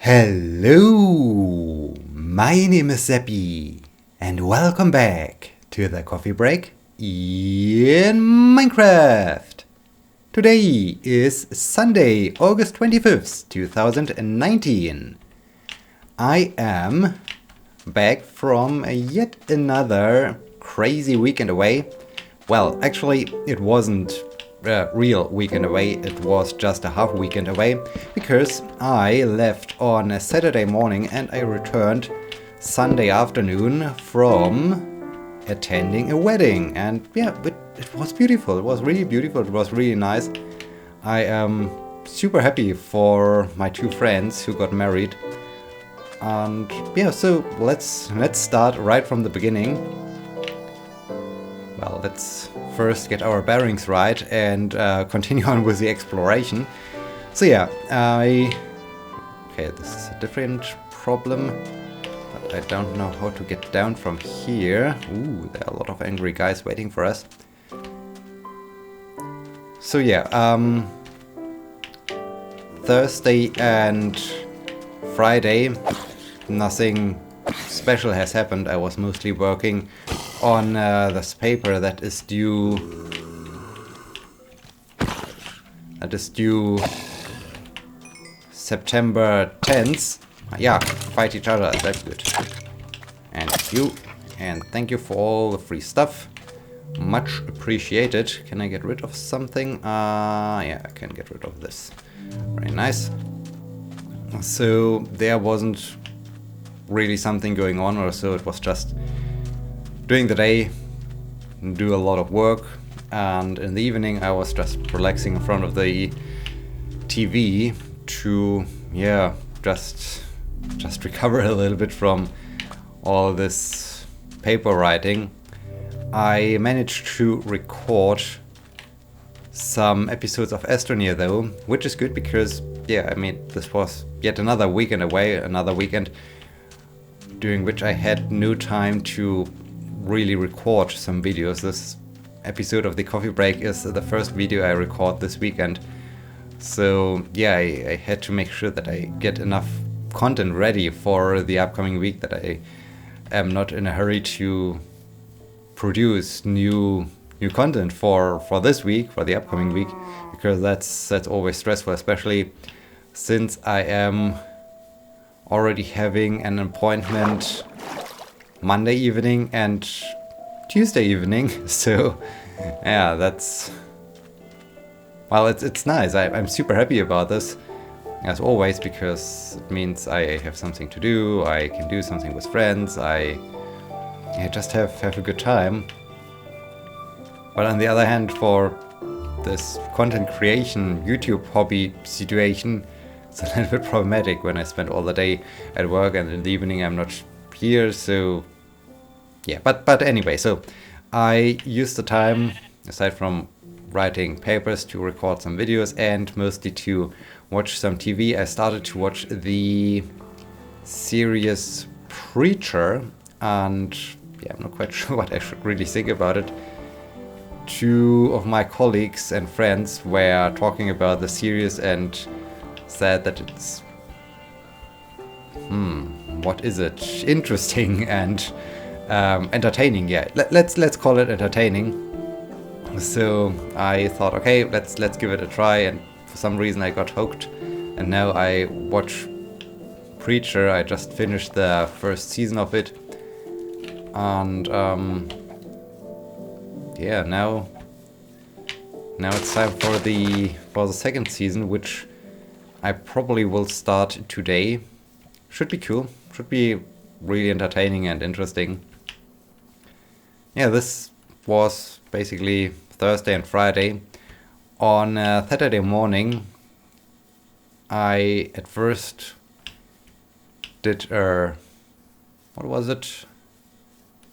Hello, my name is Sebbi, and welcome back to the coffee break in Minecraft. Today is Sunday, August 25th, 2019. I am back from yet another crazy weekend away. Well, actually, it wasn't a real weekend away, it was just a half weekend away, because I left on a Saturday morning and I returned Sunday afternoon from attending a wedding. And yeah, it was beautiful, it was really beautiful, it was really nice. I am super happy for my two friends who got married. And yeah, so let's start right from the beginning. Well, let's first get our bearings right and continue on with the exploration. So yeah, okay, this is a different problem, but I don't know how to get down from here. Ooh, there are a lot of angry guys waiting for us. So yeah, Thursday and Friday, nothing special has happened. I was mostly working on this paper that is due September 10th. Yeah, fight each other, that's good. And you, and thank you for all the free stuff, much appreciated. Can I get rid of something? Yeah, I can get rid of this. Very nice. So there wasn't really something going on, or so it was just during the day, do a lot of work, and in the evening I was just relaxing in front of the TV to, yeah, just recover a little bit from all this paper writing. I managed to record some episodes of Astroneer though, which is good because, yeah, I mean, this was yet another weekend away, another weekend during which I had no time to really record some videos. This episode of the coffee break is the first video I record this weekend. So yeah, I had to make sure that I get enough content ready for the upcoming week, that I am not in a hurry to produce new content for this week, for the upcoming week, because that's always stressful, especially since I am already having an appointment Monday evening and Tuesday evening. So yeah, that's, well, it's nice. I'm super happy about this, as always, because it means I have something to do, I can do something with friends, I just have a good time. But on the other hand, for this content creation YouTube hobby situation, it's a little bit problematic when I spend all the day at work and in the evening I'm not here. So yeah, but anyway, so I used the time, aside from writing papers, to record some videos and mostly to watch some TV. I started to watch the series Preacher, and yeah, I'm not quite sure what I should really think about it. Two of my colleagues and friends were talking about the series and said that it's, what is it? Interesting and entertaining. Yeah, let's call it entertaining. So I thought, okay, let's give it a try, and for some reason I got hooked, and now I watch Preacher. I just finished the first season of it, and yeah, now it's time for the second season, which I probably will start today. Should be cool, should be really entertaining and interesting. Yeah, this was basically Thursday and Friday. On Saturday morning, I at first did what was it?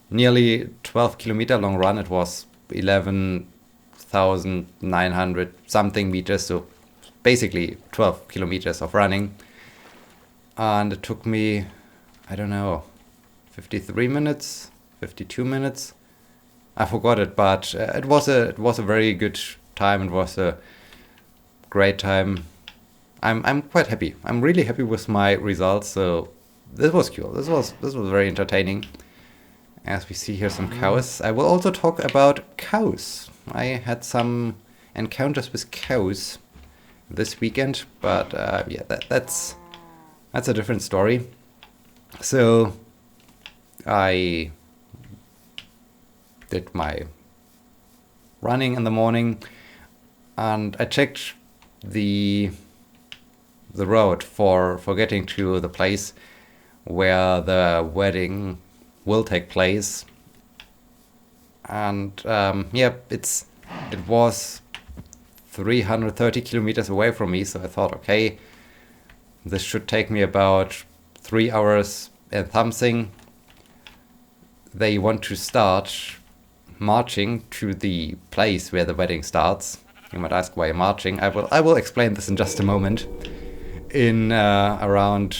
Nearly 12-kilometer long run. It was 11,900 something meters, so basically 12 kilometers of running. And it took me, I don't know, 53 minutes, 52 minutes. I forgot it, but it was a very good time. It was a great time I'm quite happy. I'm really happy with my results. So this was cool. This was very entertaining. As we see here some cows. I will also talk about cows. I had some encounters with cows this weekend, but yeah, that's a different story. So I did my running in the morning, and I checked the road for getting to the place where the wedding will take place. And yeah, it was 330 kilometers away from me, so I thought, okay, this should take me about 3 hours and something. They want to start marching to the place where the wedding starts. You might ask why marching. I will explain this in just a moment. In around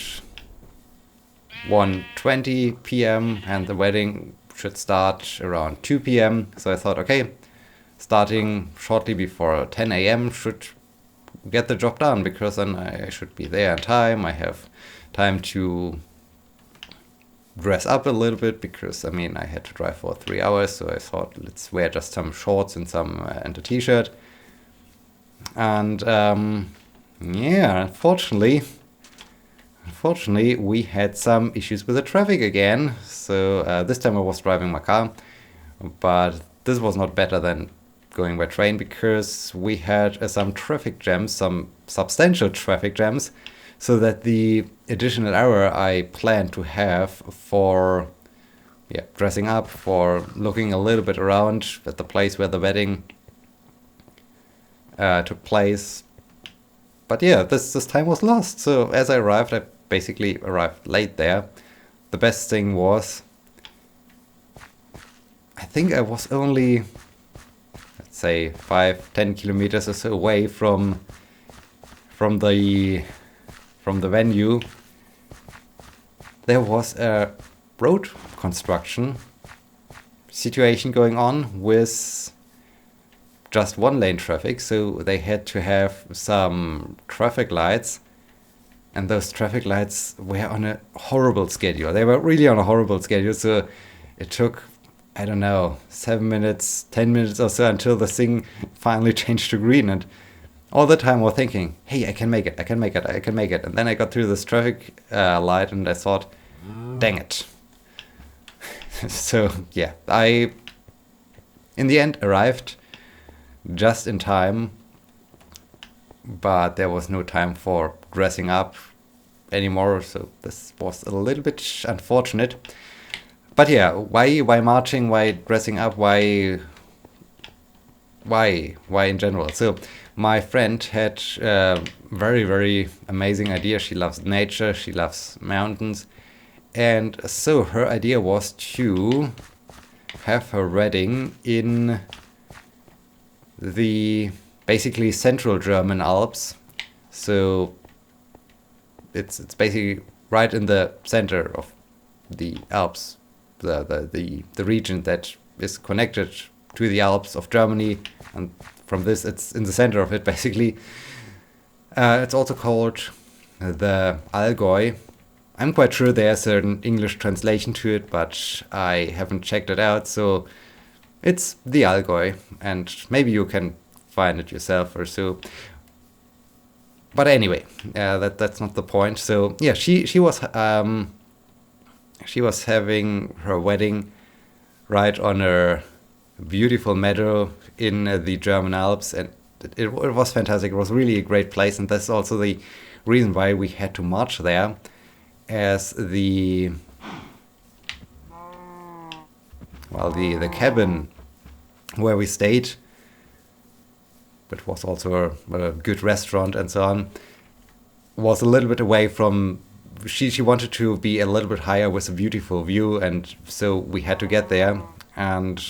1:20 p.m. and the wedding should start around 2 p.m. So I thought, okay, starting shortly before 10 a.m. should get the job done, because then I should be there in time. I have time to dress up a little bit, because I mean I had to drive for 3 hours, so I thought, let's wear just some shorts and and a t-shirt. And yeah, unfortunately we had some issues with the traffic again. So this time I was driving my car, but this was not better than going by train, because we had some traffic jams, some substantial traffic jams, so that the additional hour I planned to have for dressing up, for looking a little bit around at the place where the wedding took place. But yeah, this time was lost. So as I arrived, I basically arrived late there. The best thing was, I think I was only, let's say, 5-10 kilometers or so away from the venue. There was a road construction situation going on with just one lane traffic, so they had to have some traffic lights, and those traffic lights were on a horrible schedule. They were really on a horrible schedule, so it took, I don't know, 7 minutes, 10 minutes or so until the thing finally changed to green. And all the time I was thinking, hey, I can make it. And then I got through this traffic light and I thought, dang it. So yeah, I in the end arrived just in time, but there was no time for dressing up anymore, so this was a little bit unfortunate. But yeah, why marching, why dressing up, why in general? So my friend had a very, very amazing idea. She loves nature, she loves mountains, and so her idea was to have her wedding in the basically central German Alps. So it's basically right in the center of the Alps, the region that is connected to the Alps of Germany, and from this it's in the center of it basically. It's also called the Allgäu. I'm quite sure there's an English translation to it, but I haven't checked it out, so it's the Allgäu, and maybe you can find it yourself or so. But anyway, that's not the point. So yeah, she was having her wedding right on a beautiful meadow in the German Alps, and it was fantastic. It was really a great place, and that's also the reason why we had to march there, as the cabin where we stayed, but was also a good restaurant and so on, was a little bit away from, she wanted to be a little bit higher with a beautiful view, and so we had to get there. And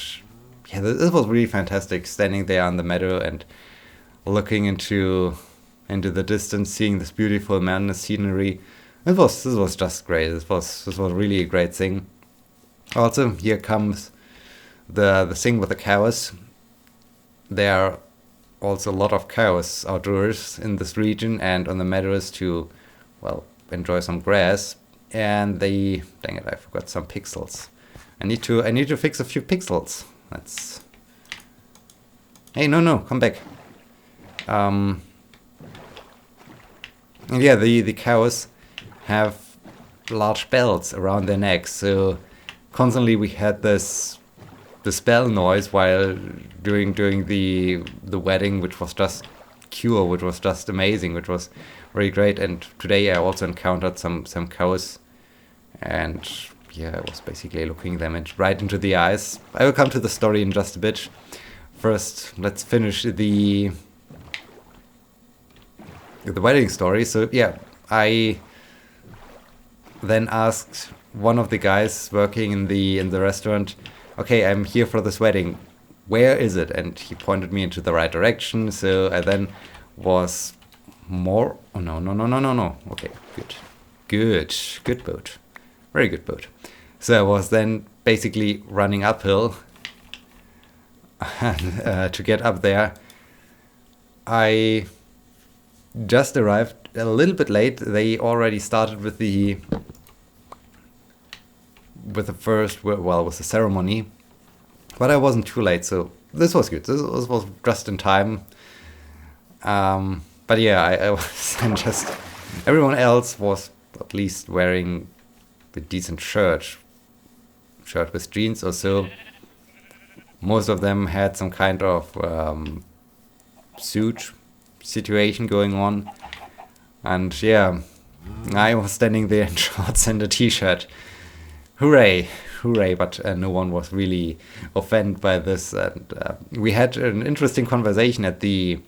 yeah, this was really fantastic, standing there on the meadow and looking into the distance, seeing this beautiful mountainous scenery. This was just great. This was really a great thing. Also, here comes the thing with the cows. They're also a lot of cows outdoors in this region and on the meadows to, well, enjoy some grass. And they, dang it, I forgot some pixels. I need to fix a few pixels. That's. Hey, no, come back. And yeah, the cows have large bells around their necks, so constantly we had this bell noise while during the wedding, which was just cool, which was just amazing, which was very great. And today I also encountered some cows, and yeah, I was basically looking them right into the eyes. I will come to the story in just a bit. First, let's finish the wedding story. So yeah, I then asked one of the guys working in the restaurant, okay, I'm here for this wedding. Where is it? And he pointed me into the right direction. So I then was more. Oh no. Okay, good boat, very good boat. So I was then basically running uphill and, to get up there. I just arrived a little bit late. They already started with the ceremony, but I wasn't too late, so this was good. This was just in time. But yeah, I was and just everyone else was at least wearing a decent shirt with jeans or so. Most of them had some kind of suit situation going on, and yeah, I was standing there in shorts and a t-shirt. Hooray, but no one was really offended by this, and we had an interesting conversation at the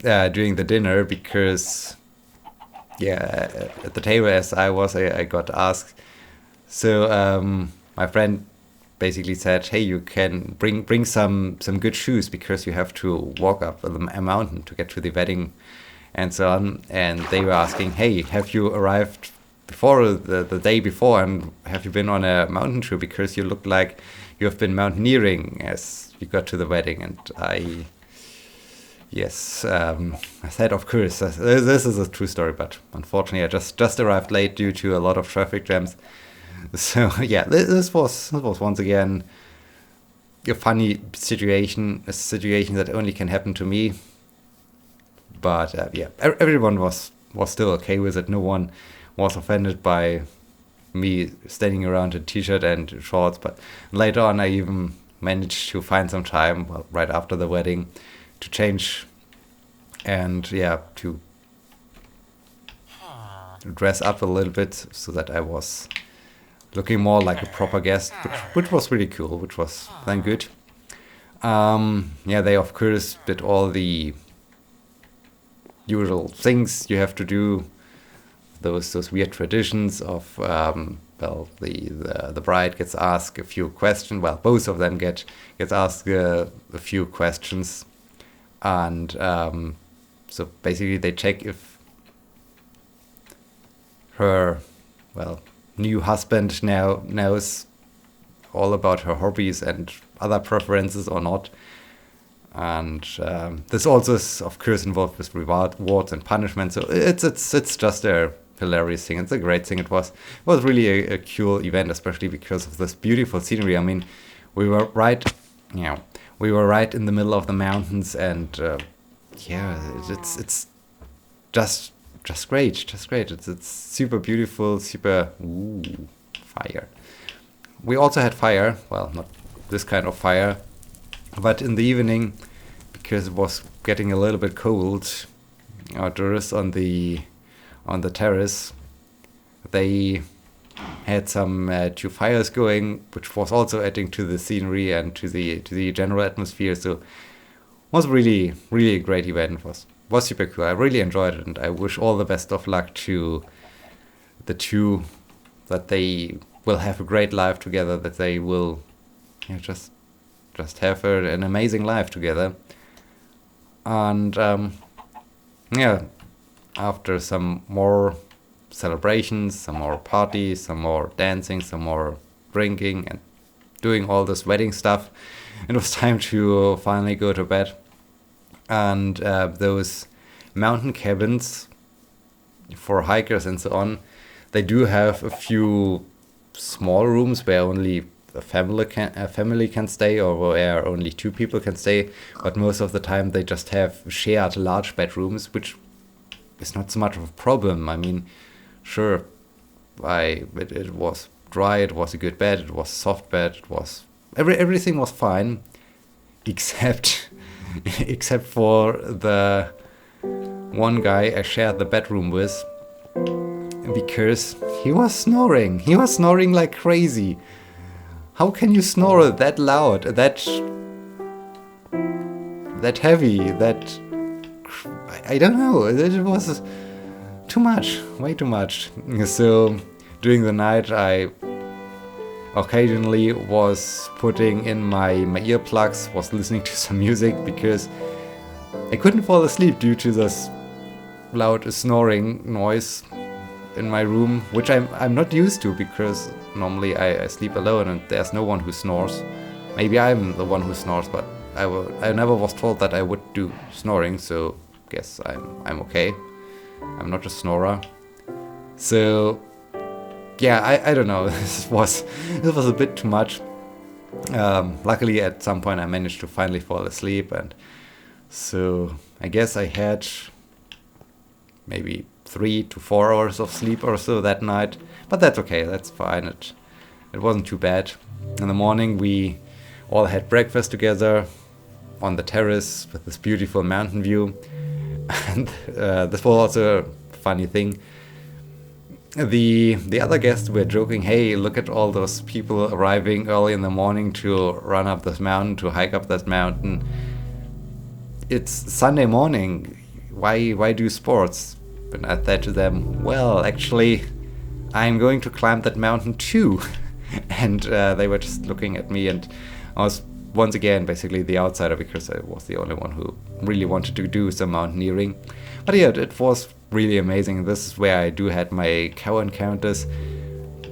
during the dinner, because yeah, at the table as I was, I got asked. So my friend basically said, hey, you can bring some good shoes, because you have to walk up a mountain to get to the wedding and so on. And they were asking, hey, have you arrived before the day before, and have you been on a mountain trip, because you look like you have been mountaineering as you got to the wedding. And I said, of course, this is a true story, but unfortunately I just arrived late due to a lot of traffic jams. So yeah, this was once again a funny situation, a situation that only can happen to me. But yeah, everyone was still okay with it. No one was offended by me standing around in t-shirt and shorts. But later on, I even managed to find some time, well, right after the wedding, to change and yeah, to dress up a little bit so that I was looking more like a proper guest, which was really cool, which was then good. Yeah, they of course did all the usual things you have to do, those weird traditions of well, the bride gets asked a few questions. Well, both of them gets asked a few questions, and so basically they check if her, well, new husband now knows all about her hobbies and other preferences or not. And this also is, of course, involved with rewards and punishment. So it's just a hilarious thing. It's a great thing. It was really a cool event, especially because of this beautiful scenery. I mean, we were right in the middle of the mountains, and yeah, it's just great. It's super beautiful, super fire. We also had fire. Well, not this kind of fire, but in the evening, because it was getting a little bit cold outdoors on the terrace, they had some two fires going, which was also adding to the scenery and to the general atmosphere. So it was really a great event. It was super cool. I really enjoyed it, and I wish all the best of luck to the two, that they will have a great life together, that they will just have an amazing life together. And yeah, after some more celebrations, some more parties, some more dancing, some more drinking, and doing all this wedding stuff, it was time to finally go to bed. And those mountain cabins for hikers and so on, they do have a few small rooms where only a family can stay, or where only 2 people can stay. But most of the time they just have shared large bedrooms, which is not so much of a problem. I mean, sure, it was dry, it was a good bed, it was a soft bed, it was everything was fine, except except for the one guy I shared the bedroom with, because he was snoring. He was snoring like crazy. How can you snore that loud, that heavy, that... I don't know, it was too much, way too much. So during the night I occasionally was putting in my earplugs, was listening to some music, because I couldn't fall asleep due to this loud snoring noise in my room, which I'm not used to, because normally I sleep alone and there's no one who snores. Maybe I'm the one who snores, but I never was told that I would do snoring, so guess I'm okay. I'm not a snorer. So yeah, I don't know. This was a bit too much. Luckily, at some point, I managed to finally fall asleep, and so I guess I had maybe 3 to 4 hours of sleep or so that night. But that's okay. That's fine. It wasn't too bad. In the morning, we all had breakfast together on the terrace with this beautiful mountain view, and this was also a funny thing. The other guests were joking, hey, look at all those people arriving early in the morning to run up this mountain, to hike up that mountain. It's Sunday morning. Why do sports? And I said to them, well, actually, I'm going to climb that mountain too. And they were just looking at me, and I was once again basically the outsider, because I was the only one who really wanted to do some mountaineering. But yeah, it was really amazing. This is where I do had my cow encounters.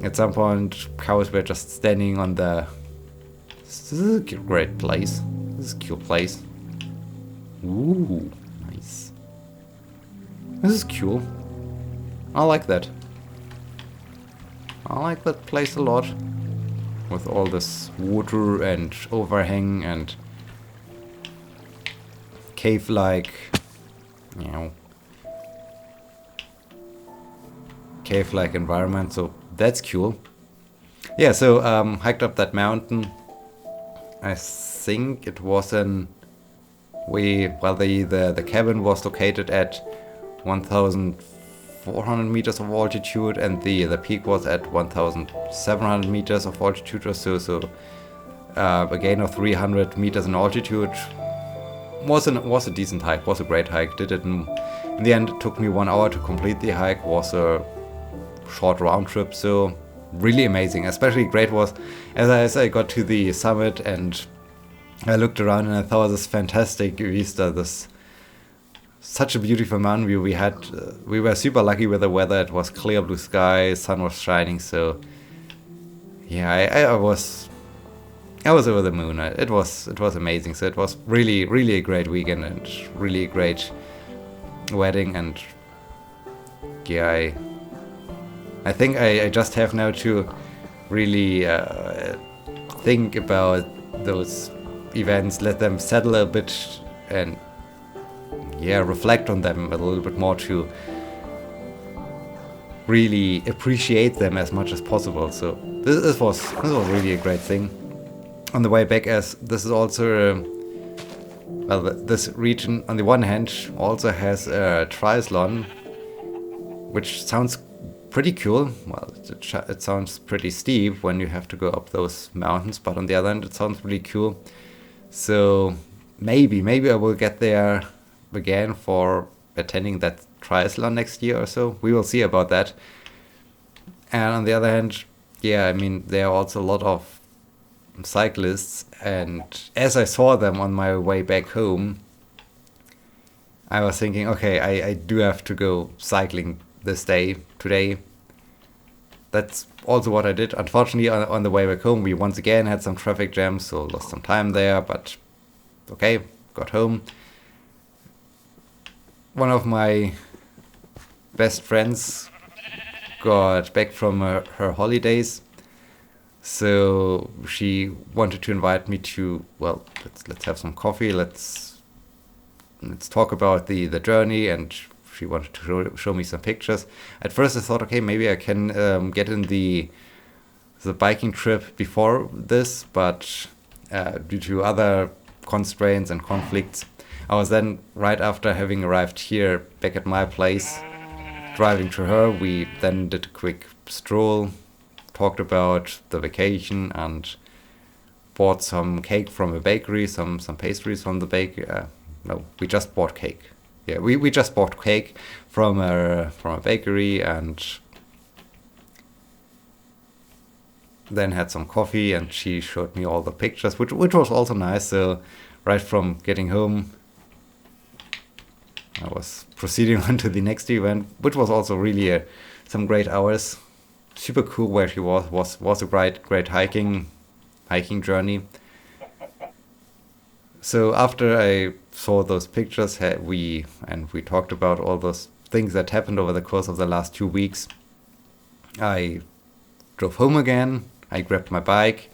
At some point, cows were just standing on the... This is a great place. This is a cute place. Ooh, nice. This is cool. I like that. I like that place a lot. With all this water and overhang and cave-like, you know, cave-like environment, so that's cool. Yeah, so hiked up that mountain. I think it was the cabin was located at 1,400 meters of altitude, and the peak was at 1,700 meters of altitude or so. So a gain of 300 meters in altitude was a decent hike. Was a great hike. Did it in the end. It took me 1 hour to complete the hike. Was a short round trip. So really amazing. Especially great was as I got to the summit and I looked around and I saw this fantastic vista. Such a beautiful mountain view we had. We were super lucky with the weather. It was clear blue sky, sun was shining. So yeah, I was over the moon. It was amazing. So it was really a great weekend and really a great wedding. And yeah, I think I just have now to really think about those events, let them settle a bit, and reflect on them a little bit more to really appreciate them as much as possible. So this was really a great thing. On the way back, as this is also this region on the one hand also has a triathlon, which sounds pretty cool. Well, it sounds pretty steep when you have to go up those mountains, but on the other hand, it sounds really cool. So maybe I will get there again for attending that triathlon next year or so. We will see about that. And on the other hand, yeah, I mean, there are also a lot of cyclists, and as I saw them on my way back home, I was thinking, okay, I do have to go cycling this day, today. that's also what I did. Unfortunately, on the way back home, we once again had some traffic jams, so lost some time there, but okay, got home. One of my best friends got back from her holidays, so she wanted to invite me to, well, let's have some coffee, let's talk about the journey, and she wanted to show me some pictures. At first I thought, okay, maybe I can get in the biking trip before this, but due to other constraints and conflicts, I was then, right after having arrived here back at my place, driving to her. We then did a quick stroll, talked about the vacation, and bought some cake from a bakery, some pastries from the bakery. No, we just bought cake. Yeah, we just bought cake from a bakery, and then had some coffee, and she showed me all the pictures, which was also nice. So right from getting home, I was proceeding on to the next event, which was also really some great hours. Super cool where she was a great hiking journey. So after I saw those pictures, we talked about all those things that happened over the course of the last 2 weeks. I drove home again. I grabbed my bike,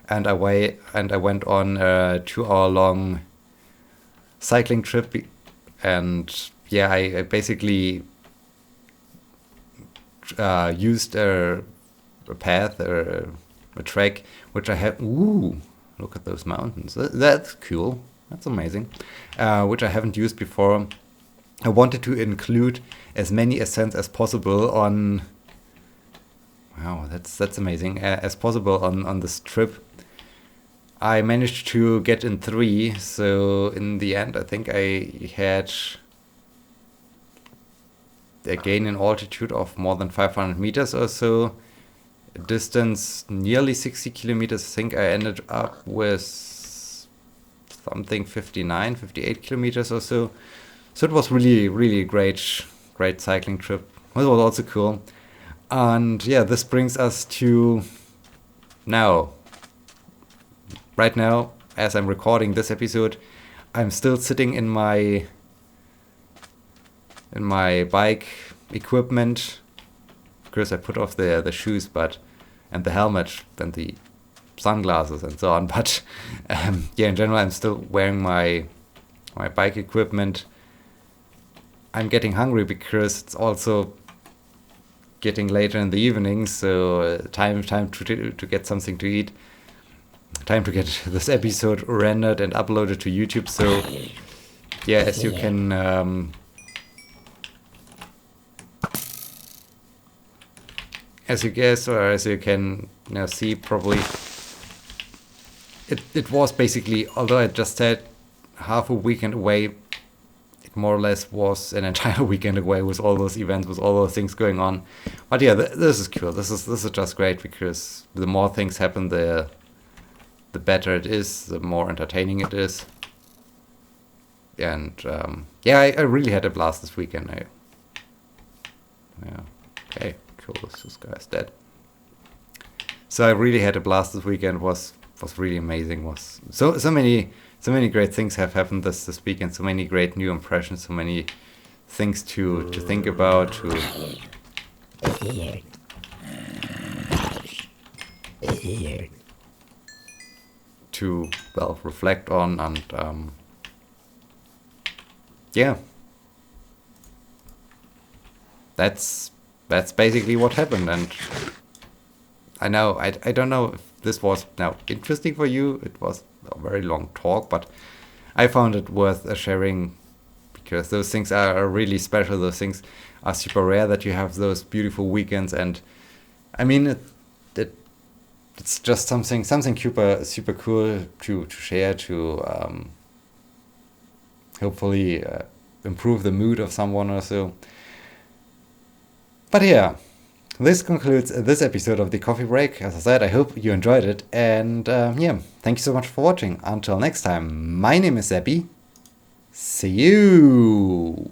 and I went on a 2-hour-long cycling trip. And yeah, I basically used a path or a track which I have. Ooh, look at those mountains. That's cool. That's amazing. Which I haven't used before. I wanted to include as many ascents as possible on. Wow, that's amazing. As possible on this trip. I managed to get in 3, so in the end I think I had a gain in altitude of more than 500 meters or so. Distance nearly 60 kilometers. I think I ended up with something 58 kilometers or so. So it was really great cycling trip. It was also cool. And yeah, this brings us to now. Right now, as I'm recording this episode, I'm still sitting in my bike equipment, because I put off the shoes, and the helmet, and the sunglasses and so on. But yeah, in general, I'm still wearing my bike equipment. I'm getting hungry because it's also getting later in the evening, so time to get something to eat. Time to get this episode rendered and uploaded to YouTube. So yeah, as you can as you guess, or as you can now see, probably it was basically, although I just had half a weekend away, it more or less was an entire weekend away with all those events, with all those things going on. But yeah, this is cool. This is just great, because the more things happen, the better it is, the more entertaining it is. And yeah, I really had a blast this weekend. Yeah, okay, cool. This guy's dead. So I really had a blast this weekend. Was really amazing. Was so many great things have happened this weekend. So many great new impressions. So many things to think about. To well reflect on, and yeah, that's basically what happened. And I know I don't know if this was now interesting for you. It was a very long talk, but I found it worth sharing, because those things are really special. Those things are super rare, that you have those beautiful weekends. And I mean, it's just something super cool to share, to hopefully improve the mood of someone or so. But yeah, this concludes this episode of the Coffee Break. As I said, I hope you enjoyed it, and yeah, thank you so much for watching. Until next time, my name is Sebbi. See you!